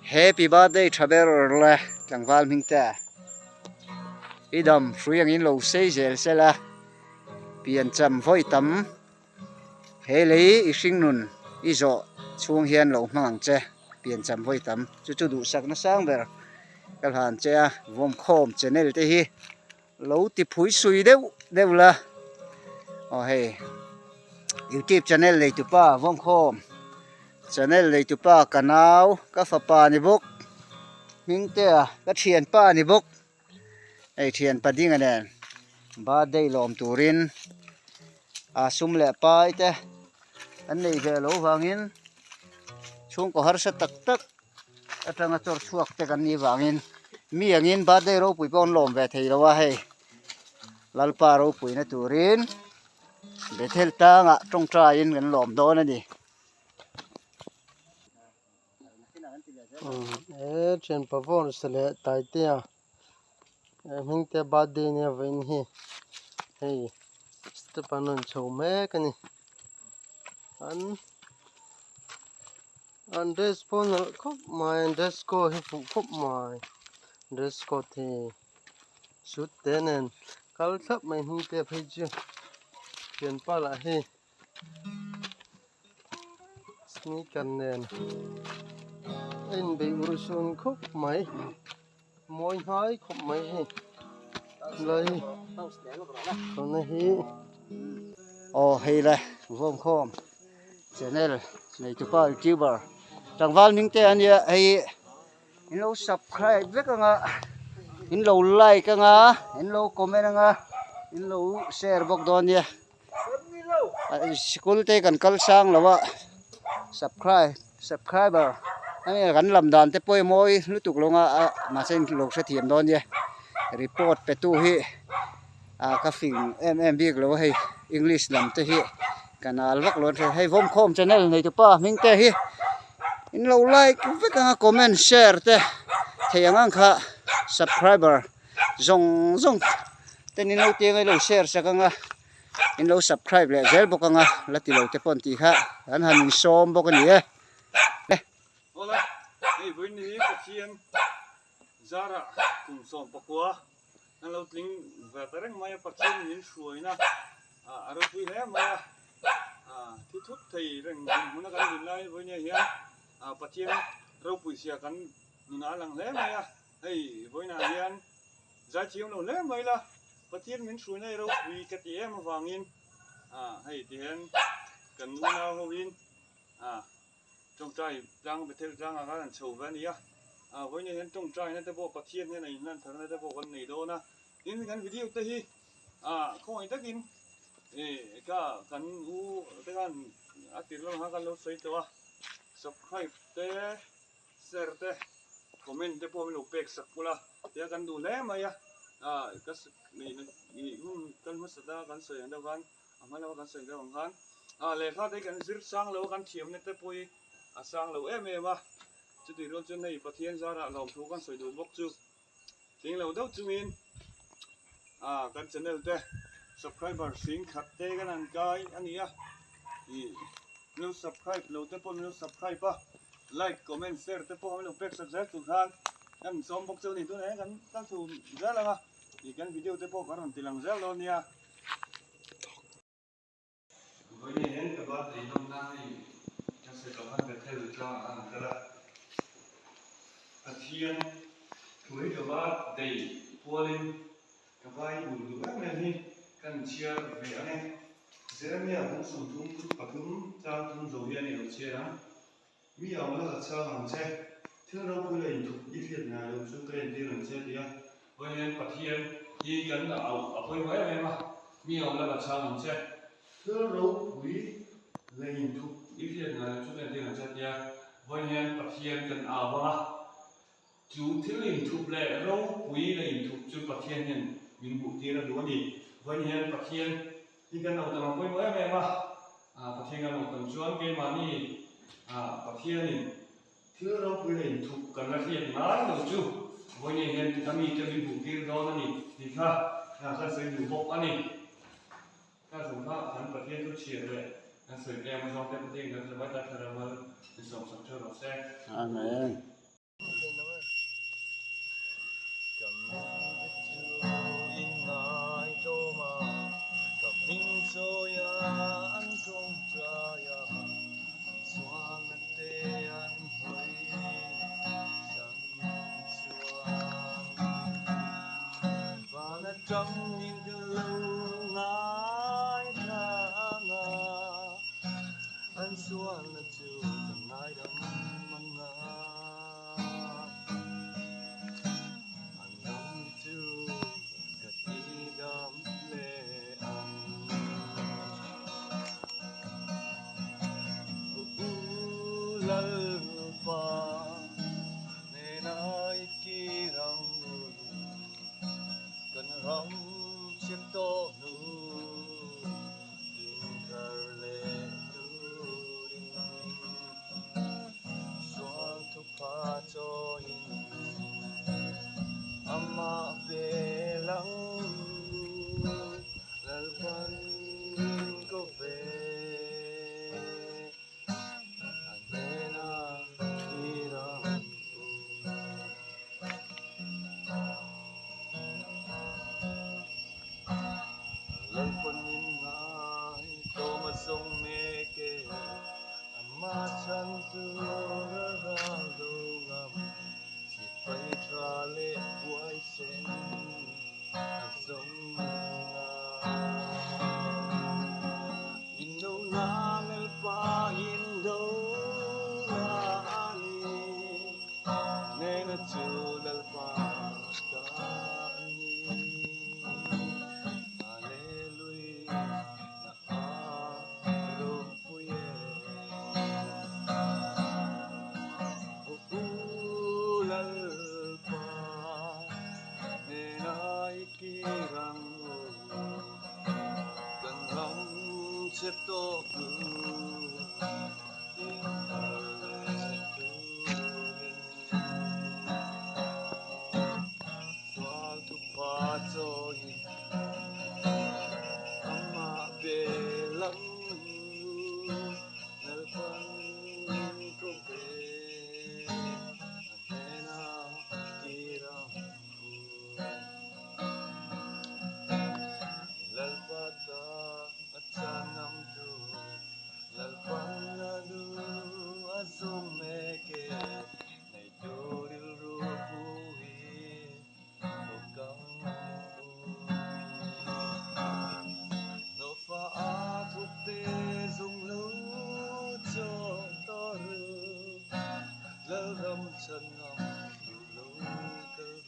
Happy birthday Traveler la tlangwal mingta idam fruyang in lo sei zel sela pian cham voi tam helei ihring nun izo chung hian lo hmang che pian cham voi tam chu chu du sak na sang ber kal han che a vom khom channel te hi lo ti phui sui deu la oh hey YouTube channel lei tu pa vom khom channel lei tu pa kanau ka fa pa ni bok ming te a ka thian pa ni bok ei thian pa ding anen birthday lom turin a sum le pai te an nei ve lo wangin chung ko har sa tak tak atanga chor chuak te kan ni wangin mi angin birthday ro pui pon lom ve thei lo wa hei lalpa ro pui na turin bethel ta nga tong tra in kan lom do na ni chen pavon sele tai te a ming te birthday ne vein hi hey stepanon chome kani an dress pon khop mai dress ko hi fu khop mai dress ko the shoot tenen kal thap mai ming te phei chu chen pa la hi sneaker nen in bị urusun khóc mấy môi hai khóc mấy lấy còn này hi oh hey la vom khom channel nei tu pa youtuber tangwal ming te an ya hei in lo subscribe ve ka nga in lo like ka nga in lo comment nga in lo share bok don ya school te kan kal sang lawa subscriber ani kan lam dan te poi moi lutuk longa ma chen lo se thiam don ye report pe tu hi ka phing em big lo hei english lam te hi kanal vak lon hei vom khom channel nei tu pa ming te hi in lo like ve ka comment share te theyang kha subscriber zong ten in lo te ngai lo share sa ka nga in lo subscribe le zel bok nga lati lo te pon ti kha an han som bok ani e Hola, hey, với ní có chiên zara cùng sòng bạc quá, anh lâu tính về tới đấy mai bạc chiên đến suối na, rồi vui hết mai, thì thút thì rằng muốn nó gắn lại với nhau hiền, bạc chiên rau bùi xìa gắn nó lằng hết mai, hey, với nhà hiền, giá chiếu nó hết mai là bạc chiên đến suối này rau bùi cái gì em mà vàng in, hey, thì hiền cần nào không in, trong trai răng bị theo răng là cái sầu vén đi với những trong trai nó sẽ bộ bát thiên như này nên thằng nó sẽ bộ con này đâu na đến cái video tới hi không ai tất in cả cái u cái tiền lo ha cái lo xâyตัว subscribe te share te comment te po mình upek sak pula te kan du le mai cái này cái mất sada kan soi anh đâu kan mà đâu kan soi đâu kan lệ khác đấy kan zir sang lâu kan thiam này te poi sang lâu em à chú tùy luôn trên này bát thiên ra là lòng thú con sỏi đồ bốc chú tiếng lâu đâu chú min cái channel te subscriber xin khát te cái này cái anh ấy nếu subscribe lâu te po nếu subscribe like comment share te po mình pek subscribe tu khan em som bốc chú này tôi này kan tu ra là thì cái video te po karon tilang ra luôn nha với những cái bát thì đông nam thì sẽ có một cái theo cho anh cái là thiên với cái bát đầy pollen cái vai bùn bùn này đi cần chia về anh em giờ mình cũng sử dụng các thùng cha thùng dầu hiện này chia ra mi ở là cha hàng xe thứ đâu có lấy thuộc ít việc nào đâu chúng tôi đi làm xe thì với nên bát thiên đi gần ở bên ngoài em mà mi ở là cha hàng xe thứ đâu quý lấy thuộc ít việc nào chúng tôi đi làm xe thì với nên bát thiên cần ảo mà chú thiếu hình thuộc lệ râu quý là hình thuộc chú bát thiên hiện mình bụi tiền là đúng gì với nên bát thiên thì cần đầu tầm với mỗi em mà bát thiên cần đầu tầm chuan cái mà đi bát thiên thì thiếu râu quý là hình thuộc cần là hiện nán đầu chú với nên hiện ta mi cho mình bụi tiền đó này thì khác ta sẽ dùng bốc anh này ta dùng khác hắn bát thiên tôi chia rồi ta sử em mà trong cái bát thiên nó sẽ bắt ta thở mà thì sống sạch cho nó xe amen gam nhìn từ lâu ngái thang anh xuân là chiều tầm ai đắm măng ngà anh đắm chiều cất đi gam lệ anh lal pa nên ai kia răng cần rong chiếc tô nu tình thờ lệ tu đình xoang thuốc pha cho in ama về lắng lal ban có về nên đi ra lần quân in ngài tô mà sông mê kê ama chan tu ra đâu ngam chỉ phải tra lệ quay sen sông in đâu na ngel pa in đâu na ni nên chưa dal pa ta ni chiếc tô tình thờ lệ tu đình xoang thuốc pha cho in ama về lắng nơi phân có về nên kia ra lal bata Sanam tu lalpan adu azumeke nay doril ruhi okang no fa atute zung lu cho toru lal ram chanam lu karu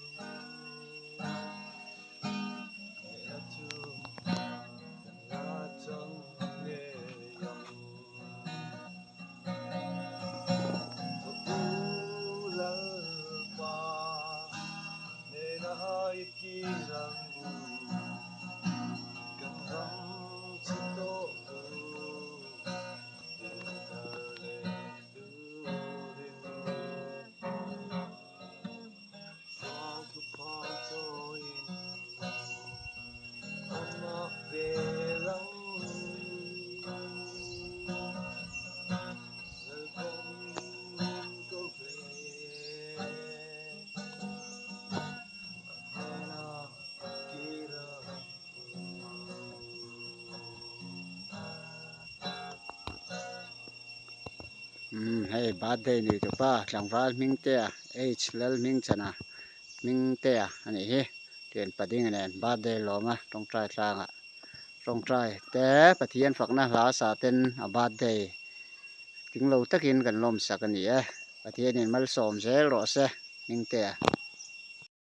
hay birthday ni to pa tlangwal ming te age lal ming chana ming te ani hi tian pading nen birthday loma tong trai tlanga tong trai te pathian fakna la sa ten a birthday ting lo takin kan lom sakani pathian in mal som zel ro se ming te